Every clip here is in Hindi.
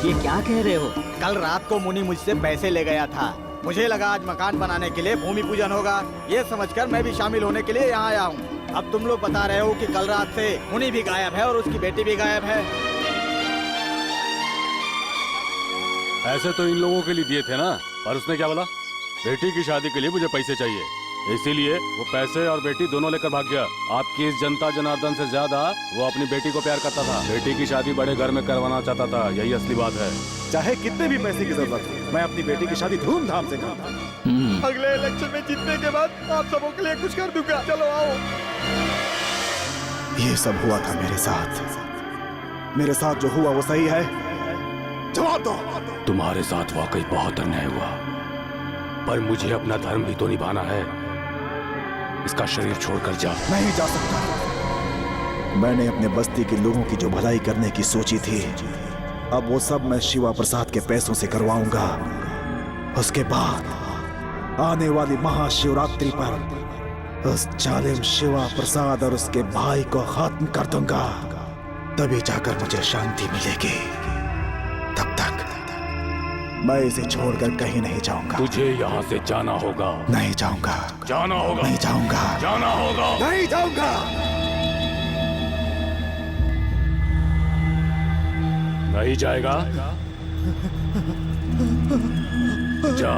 ये क्या कह रहे हो? कल रात को मुनि मुझसे पैसे ले गया था। मुझे लगा आज मकान बनाने के लिए भूमि पूजन होगा, ये समझकर मैं भी शामिल होने के लिए यहाँ आया हूँ। अब तुम लोग बता रहे हो कि कल रात से मुनि भी गायब है और उसकी बेटी भी गायब है। ऐसे तो इन लोगों के लिए दिए थे ना, पर उसने क्या बोला? बेटी की शादी के लिए मुझे पैसे चाहिए, इसीलिए वो पैसे और बेटी दोनों लेकर भाग गया। आपकी इस जनता जनार्दन से ज्यादा वो अपनी बेटी को प्यार करता था। बेटी की शादी बड़े घर में करवाना चाहता था, यही असली बात है। चाहे कितने भी पैसे की जरूरत हो, मैं अपनी बेटी की शादी धूमधाम से करूंगा। अगले इलेक्शन में जीतने के बाद आप सबों के लिए कुछ कर दूंगा। चलो आओ। ये सब हुआ था मेरे साथ जो हुआ वो सही है? जवाब दो। तुम्हारे साथ वाकई बहुत अन्याय हुआ, पर मुझे अपना धर्म भी तो निभाना है। इसका शरीर छोड़कर जा। नहीं जा सकता। मैंने अपने बस्ती के लोगों की जो भलाई करने की सोची थी, अब वो सब मैं शिवा प्रसाद के पैसों से करवाऊंगा। उसके बाद आने वाली महाशिवरात्रि पर उस जालिम शिवा प्रसाद और उसके भाई को खत्म कर दूंगा। तभी जाकर मुझे शांति मिलेगी। तब तक मैं इसे छोड़कर कहीं नहीं जाऊंगा। तुझे यहाँ से जाना होगा। नहीं जाऊंगा। जाना होगा। नहीं जाऊंगा। जाना होगा। नहीं जाऊंगा। नहीं जाएगा? जा।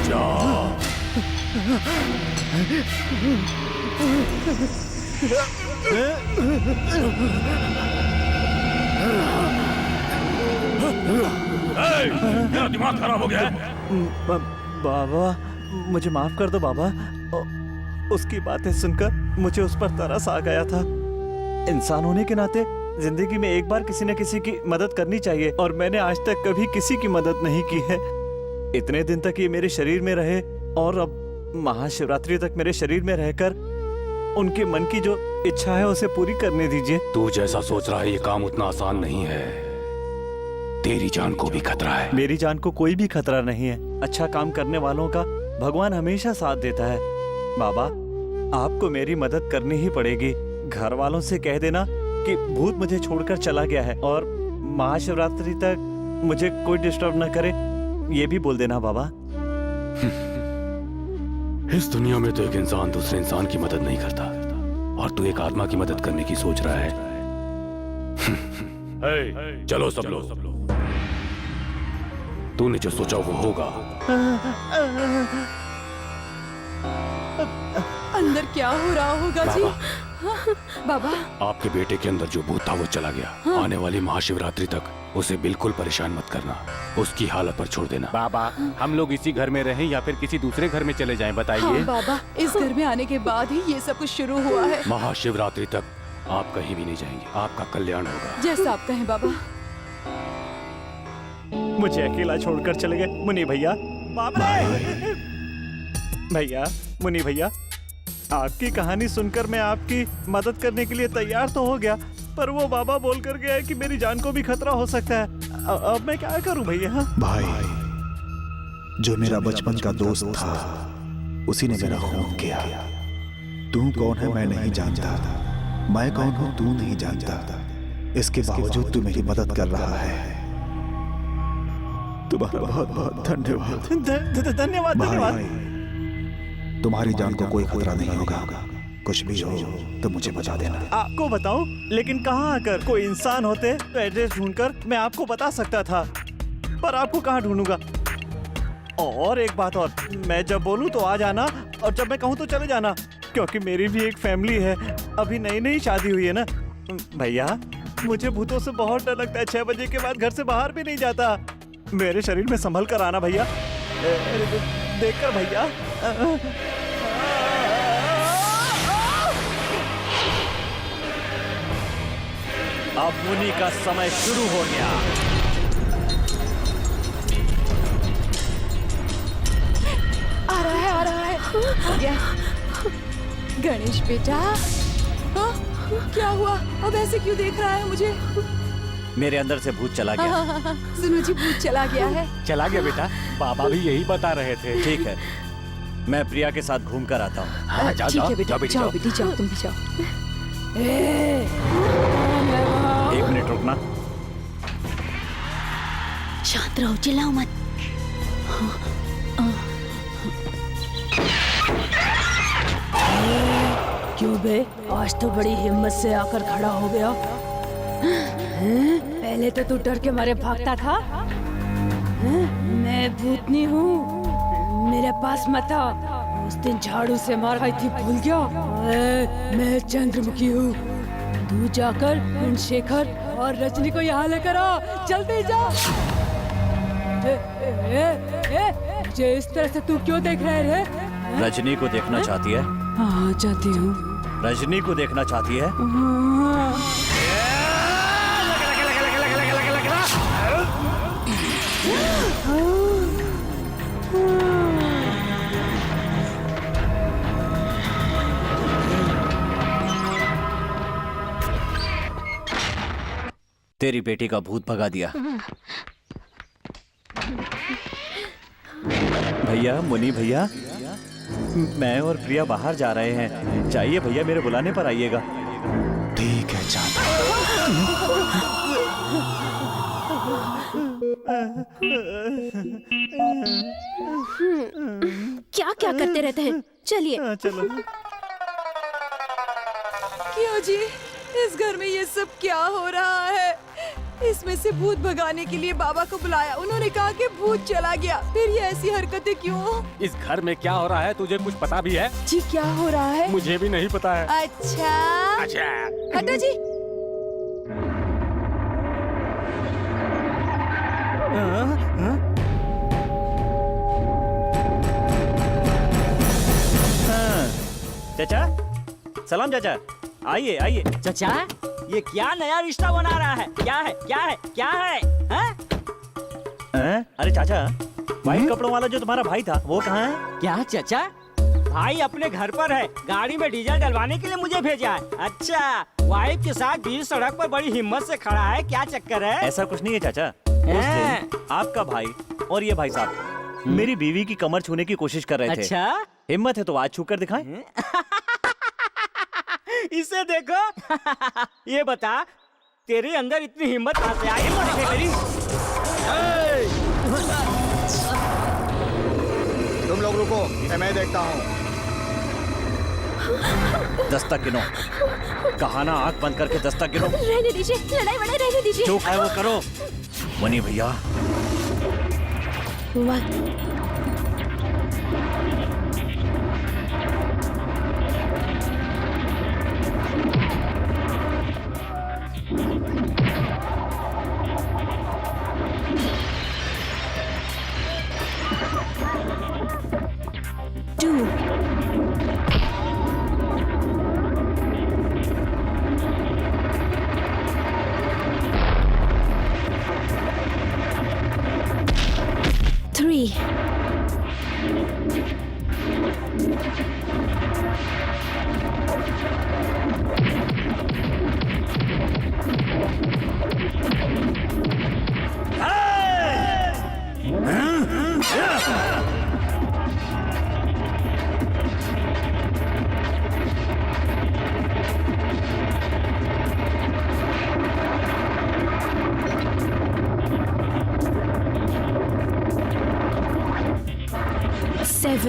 जा। मेरा दिमाग खराब हो गया है। बाबा मुझे माफ कर दो बाबा। उसकी बातें सुनकर मुझे उस पर तरस आ गया था। इंसान होने के नाते जिंदगी में एक बार किसी न किसी की मदद करनी चाहिए, और मैंने आज तक कभी किसी की मदद नहीं की है। इतने दिन तक ये मेरे शरीर में रहे और अब महाशिवरात्रि तक मेरे शरीर में रहकर उनके मन की जो इच्छा है उसे पूरी करने दीजिए। तू जैसा सोच रहा है ये काम उतना आसान नहीं है। तेरी जान को भी खतरा है। मेरी जान को कोई भी खतरा नहीं है। अच्छा काम करने वालों का भगवान हमेशा साथ देता है। बाबा आपको मेरी मदद करनी ही पड़ेगी। घर वालों से कह देना कि भूत मुझे छोड़कर चला गया है और महाशिवरात्रि तक मुझे कोई डिस्टर्ब न करे, ये भी बोल देना बाबा। इस दुनिया में तो एक इंसान दूसरे इंसान की मदद नहीं करता, और तू एक आत्मा की मदद करने की सोच रहा है। चलो सब लोग, तूने जो सोचा वो होगा। अंदर क्या हो रहा होगा जी? बाबा आपके बेटे के अंदर जो भूत था वो चला गया। आने वाली महाशिवरात्रि तक उसे बिल्कुल परेशान मत करना, उसकी हालत पर छोड़ देना। बाबा हम लोग इसी घर में रहें या फिर किसी दूसरे घर में चले जाएं, बताइए। हाँ बाबा, इस घर में आने के बाद ही ये सब कुछ शुरू हुआ है। महाशिवरात्रि तक आप कहीं भी नहीं जाएंगे, आपका कल्याण होगा। जैसा आप कहें बाबा। मुझे अकेला छोड़कर चले गए मुनि भैया। भैया, मुनि भैया, आपकी कहानी सुनकर मैं आपकी मदद करने के लिए तैयार तो हो गया, पर वो बाबा बोल कर गया है कि मेरी जान को भी खतरा हो सकता है। अब मैं क्या करूं भैया? भाई, जो मेरा बचपन का दोस्त था उसी ने मेरा खून किया। तू कौन है मैं नहीं जानता, मैं कौन हूं तू नहीं जानता, इसके बावजूद तू मेरी मदद कर रहा है। तुम्हारा बहुत बहुत धन्यवाद। धन्यवाद धन्यवाद। तुम्हारी जान को कोई खतरा नहीं होगा। कुछ भी हो तो मुझे बता देना। आपको बताऊं, लेकिन कहाँ आकर? कोई इंसान होते तो एड्रेस ढूंढकर मैं आपको बता सकता था, पर आपको कहाँ ढूंढूंगा? और एक बात और, मैं जब बोलूं तो आ जाना, और जब मैं कहूं तो चले जाना, क्योंकि मेरी भी एक फैमिली है। अभी नई नई शादी हुई है ना भैया। मुझे भूतों से बहुत डर लगता है। 6 बजे के बाद घर से बाहर भी नहीं जाता। मेरे शरीर में संभल कर आना भैया। देखकर भैया। अब मुनि का समय शुरू हो गया। आ रहा है। आ गया। गणेश बेटा, क्या हुआ? अब ऐसे क्यों देख रहा है मुझे? मेरे अंदर से भूत चला गया। सुनो जी, भूत चला गया है। चला गया बेटा, बाबा भी यही बता रहे थे। ठीक है, मैं प्रिया के साथ घूम कर आता हूँ। ठीक है बेटा, जाओ बेटी, जाओ तुम भी जाओ। मैं करना। शांत रहो, चिल्लाओ मत। क्यों बे, आज तो बड़ी हिम्मत से आकर खड़ा हो गया। हैं? पहले तो तू डर के मारे भागता था। हैं? मैं भूतनी हूँ, मेरे पास मत आ। उस दिन झाड़ू से मार खाई थी, भूल गया? मैं चंद्रमुखी हूँ। तू जाकर शेखर और रजनी को यहाँ लेकर आ, जल्दी जा। मुझे इस तरह से तू क्यों देख रहे रे? रजनी को देखना चाहती है? हाँ, चाहती हूँ। रजनी को देखना चाहती है? हाँ। तेरी बेटी का भूत भगा दिया। भैया, मुनि भैया, मैं और प्रिया बाहर जा रहे हैं। चाहिए भैया, मेरे बुलाने पर आइएगा। ठीक है चाचा। क्या क्या करते रहते हैं, चलिए। चलो। क्यों जी, इस घर में ये सब क्या हो रहा है? इसमें से भूत भगाने के लिए बाबा को बुलाया, उन्होंने कहा कि भूत चला गया। फिर ये ऐसी हरकतें क्यों? इस घर में क्या हो रहा है तुझे कुछ पता भी है? जी क्या हो रहा है? मुझे भी नहीं पता है। अच्छा, अच्छा। हटो जी। चाचा, सलाम चाचा। आइए आइए। चाचा, ये क्या नया रिश्ता बना रहा है? क्या है, क्या है, क्या है? हैं? अरे चाचा, व्हाइट कपड़ों वाला जो तुम्हारा भाई था वो कहाँ है? क्या चाचा? भाई अपने घर पर है, गाड़ी में डीजल डलवाने के लिए मुझे भेजा है। अच्छा, वाइफ के साथ बीच सड़क पर बड़ी हिम्मत से खड़ा है, क्या चक्कर है? ऐसा कुछ नहीं है चाचा। उस दिन आपका भाई और ये भाई साहब मेरी बीवी की कमर छूने की कोशिश कर रहे थे। अच्छा, हिम्मत है तो आज छू कर दिखाएं। इसे देखो। ये बता, तेरे अंदर इतनी हिम्मत कहाँ से आई? तेरी तुम लोग रुको, इसे मैं देखता हूँ। दस्तक गिनो। कहा ना आंख बंद करके दस्तक गिनो। रहने दीजिए, लड़ाई वड़ाई रहने दीजिए। जो है वो करो। मनी भैया। 1 2 3 7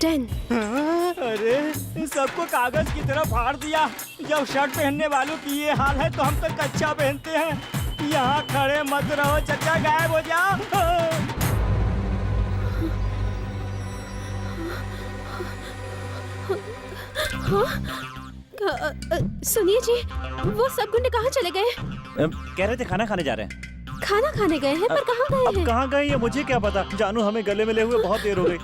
10 अरे, सबको कागज की तरह फाड़ दिया। जब शर्ट पहनने वालों की ये हाल है तो हम तो कच्चा पहनते हैं। यहाँ खड़े मत रहो चचा, गायब हो जाओ। सुनिए जी, वो सब गुंडे कहाँ चले गए? कह रहे थे खाना खाने जा रहे हैं। खाना खाने गए हैं, पर कहाँ गए अब हैं? कहाँ गए ये मुझे क्या पता। जानू, हमें गले मिले हुए बहुत देर हो गई।